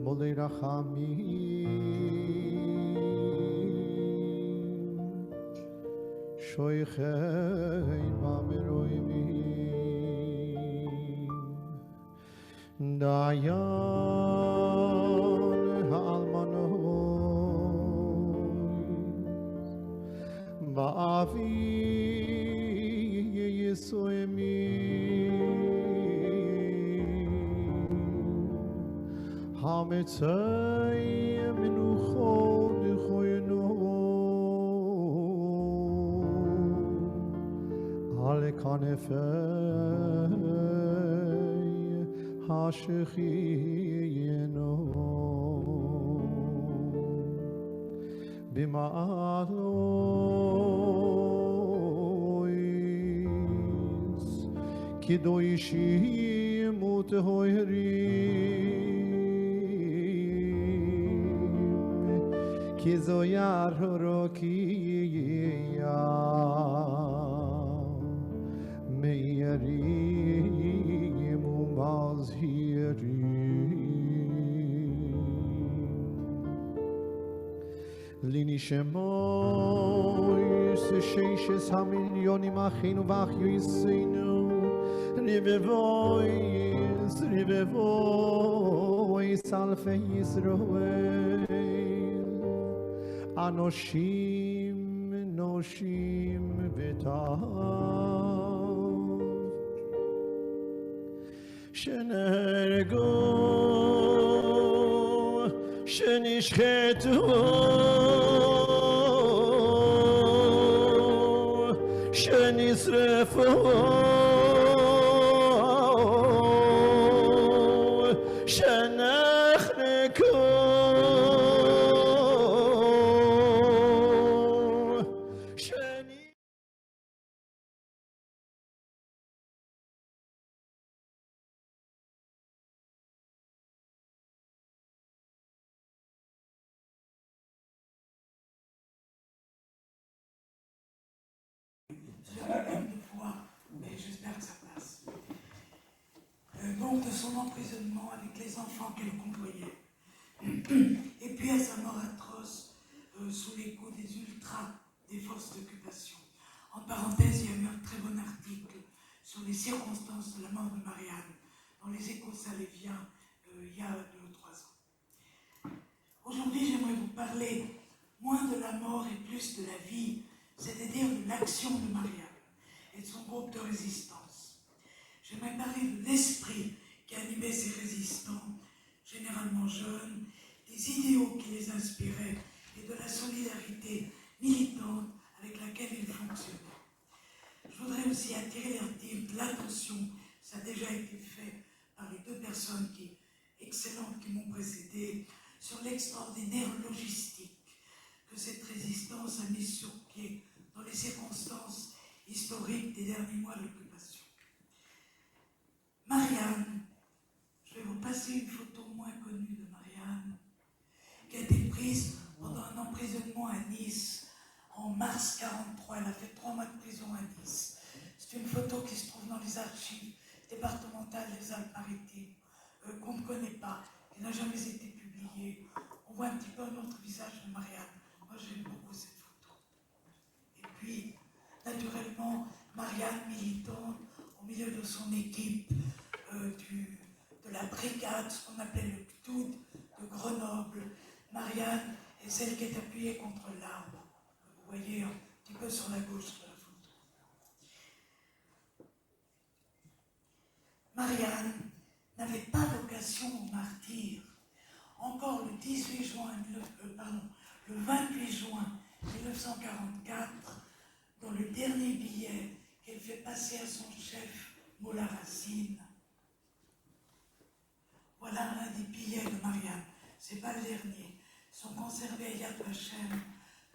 מולי רחמים שויכי במרוימים דיין האלמנות באבי יסוימים המצאי מנוחו נכוינו על כנפי השכיינו במעלויס קדושים וטהורים כי זו ירוקיה מאירים ומזהירים לנשמות ששת המיליונים אחינו ואחיותינו רבבות אלפי ישראל אנושים נושים וטף שנהרגו שנשחטו שנשרפו שנחנקו mais j'espère que ça passe. Donc de son emprisonnement avec les enfants qu'elle convoyait, et puis à sa mort atroce sous les coups des ultras des forces d'occupation. En parenthèse, il y a eu un très bon article sur les circonstances de la mort de Marianne dans les Échos salésiens il y a 2 ou 3 ans. Aujourd'hui, j'aimerais vous parler moins de la mort et plus de la vie, c'est-à-dire de l'action de Marianne et de son groupe de résistance. J'aimerais parler de l'esprit qui animait ces résistants, généralement jeunes, des idéaux qui les inspiraient et de la solidarité militante avec laquelle ils fonctionnaient. Je voudrais aussi attirer l'attention, ça a déjà été fait par les 2 personnes excellentes qui m'ont précédé, sur l'extraordinaire logistique que cette résistance a mise sur pied dans les circonstances historiques des derniers mois de l'occupation. Marianne, je vais vous passer une photo moins connue de Marianne, qui a été prise pendant un emprisonnement à Nice en mars 1943. Elle a fait 3 mois de prison à Nice. C'est une photo qui se trouve dans les archives départementales des Alpes-Maritimes, qu'on ne connaît pas, qui n'a jamais été publiée. On voit un petit peu un autre visage de Marianne. Moi, j'aime beaucoup cette photo. Et puis, naturellement, Marianne militante au milieu de son équipe de la brigade, ce qu'on appelle le CTOUD de Grenoble. Marianne est celle qui est appuyée contre l'arbre. Vous voyez un petit peu sur la gauche de la photo. Marianne n'avait pas vocation au martyre. Encore le 28 juin 1944, dans le dernier billet qu'elle fait passer à son chef, Mola Racine. Voilà un des billets de Marianne. Ce n'est pas le dernier. Ils sont conservés à Yad Vashem.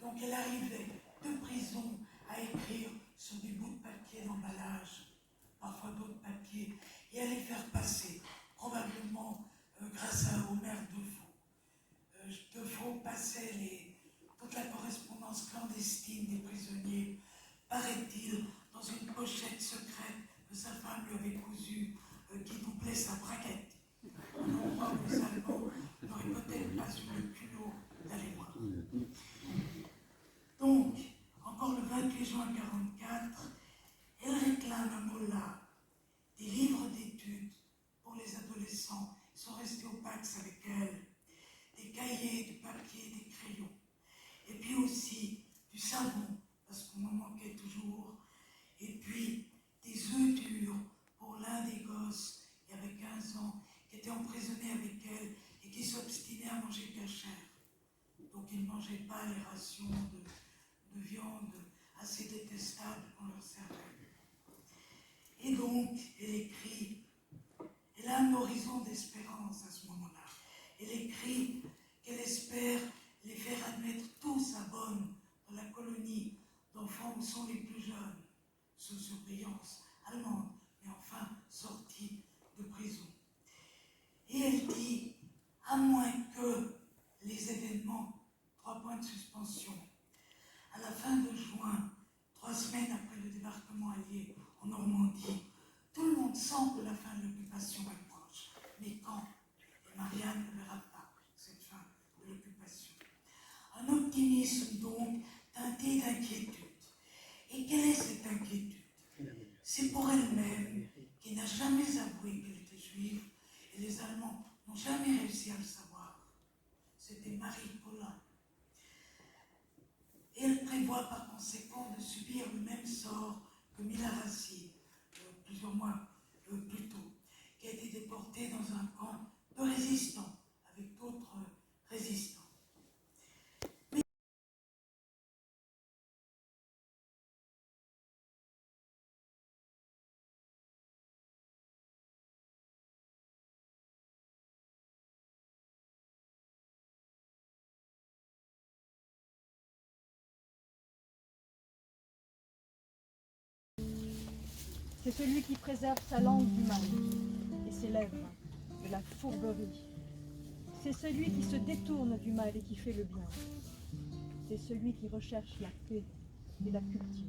Donc elle arrivait de prison à écrire sur du bout de papier d'emballage, parfois d'autres papiers, et à les faire passer, probablement grâce à Omer Defoe. Defoe passait toute la correspondance clandestine des prisonniers, paraît-il, dans une pochette secrète que sa femme lui avait cousue, qui doublait sa braguette. On croit que les Allemands n'auraient restés au Pax avec elle, des cahiers, du papier, des crayons, et puis aussi du savon, parce qu'on en manquait toujours, et puis des œufs durs pour l'un des gosses qui avait 15 ans, qui était emprisonné avec elle et qui s'obstinait à manger cachère. Donc ils ne mangeaient pas les rations de viande assez détestables qu'on leur servait. Et donc, elle écrit, elle a un horizon d'espérance à ce moment-là. Elle écrit qu'elle espère les faire admettre tous à Bonn, dans la colonie d'enfants où sont les plus jeunes, sous surveillance allemande, mais enfin sortis de prison. Et elle dit, à moins que les événements, 3 points de suspension, à la fin de juin, 3 semaines après le débarquement allié en Normandie, tout le monde sent que la fin de l'occupation est proche. Mais quand? Et Marianne ne verra pas cette fin de l'occupation. Un optimisme donc teinté d'inquiétude. Et quelle est cette inquiétude? C'est pour elle-même, qui n'a jamais avoué qu'elle était juive, et les Allemands n'ont jamais réussi à le savoir. C'était Marie Paulin. Et elle prévoit par conséquent de subir le même sort que Mila Rassi, plusieurs mois plus tôt, qui a été déportée dans un camp de résistants, avec d'autres résistants. C'est celui qui préserve sa langue du mal et ses lèvres de la fourberie. C'est celui qui se détourne du mal et qui fait le bien. C'est celui qui recherche la paix et la cultive.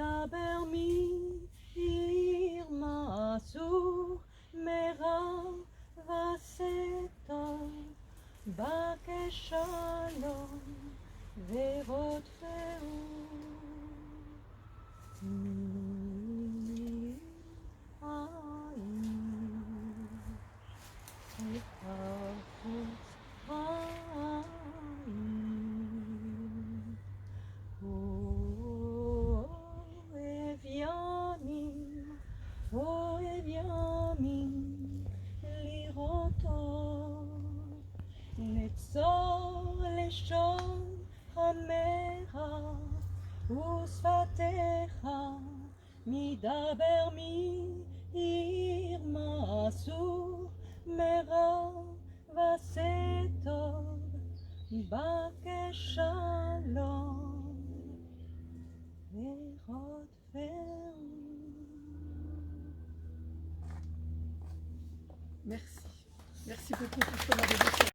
מדבר מעיר מאסור מרע ועשה טוב בקש שלום ורודפהו. Merci. Merci beaucoup pour ce que vous m'avez dit.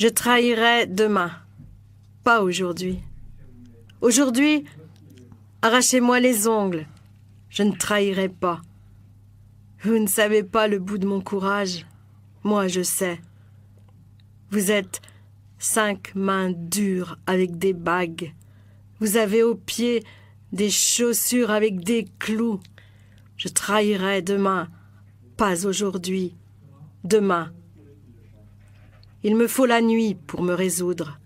Je trahirai demain, pas aujourd'hui. Aujourd'hui, arrachez-moi les ongles, je ne trahirai pas. Vous ne savez pas le bout de mon courage, moi je sais. Vous êtes 5 mains dures avec des bagues. Vous avez aux pieds des chaussures avec des clous. Je trahirai demain, pas aujourd'hui, demain. Il me faut la nuit pour me résoudre.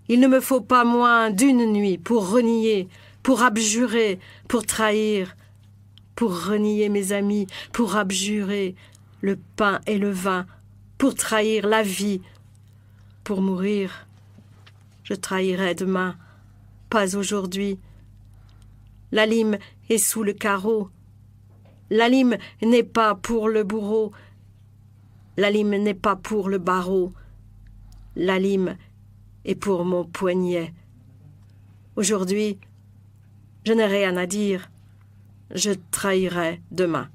Il ne me faut pas moins d'une nuit pour renier, pour abjurer, pour trahir, pour renier mes amis, pour abjurer le pain et le vin, pour trahir la vie, pour mourir. Je trahirai demain, pas aujourd'hui. La lime est sous le carreau. La lime n'est pas pour le bourreau. La lime n'est pas pour le barreau. La lime est pour mon poignet. Aujourd'hui, je n'ai rien à dire. Je trahirai demain.